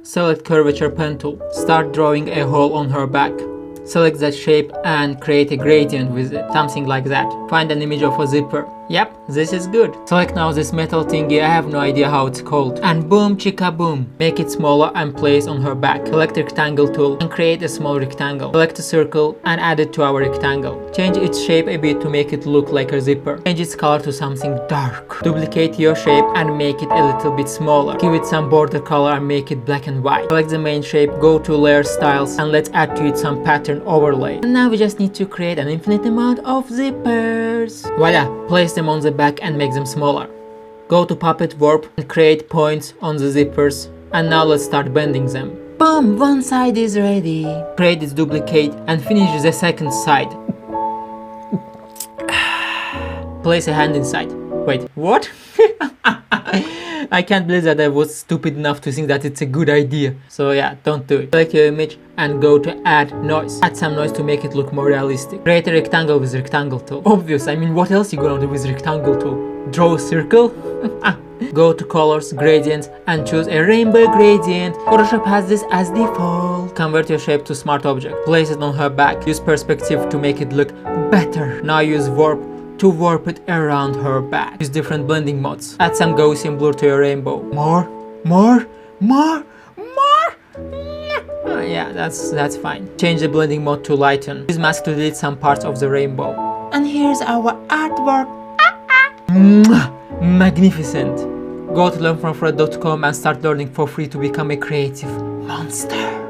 Select curvature pen tool. Start drawing a hole on her back. Select that shape and create a gradient with it, something like that. Find an image of a zipper. Yep, this is good. Select now this metal thingy, I have no idea how it's called. And boom chicka boom. Make it smaller and place on her back. Select rectangle tool and create a small rectangle. Select a circle and add it to our rectangle. Change its shape a bit to make it look like a zipper. Change its color to something dark. Duplicate your shape and make it a little bit smaller. Give it some border color and make it black and white. Select the main shape, go to layer styles and let's add to it some pattern overlay. And now we just need to create an infinite amount of zippers. Voila, place them on the back and make them smaller. Go to puppet warp and create points on the zippers. And now let's start bending them. Boom, one side is ready. Create its duplicate and finish the second side. Place a hand inside. Wait, what? I can't believe that I was stupid enough to think that it's a good idea. So yeah, don't do it. Select your image and go to add noise. Add some noise to make it look more realistic. Create a rectangle with rectangle tool. Obvious, I mean what else you gonna do with rectangle tool? Draw a circle? Go to colors, gradients and choose a rainbow gradient. Photoshop has this as default. Convert your shape to smart object. Place it on her back. Use perspective to make it look better. Now use warp to warp it around her back. Use different blending modes. Add some Gaussian blur to your rainbow. More. Yeah, that's fine. Change the blending mode to lighten. Use mask to delete some parts of the rainbow. And here's our artwork. Magnificent. Go to learnfromfred.com and start learning for free to become a creative monster.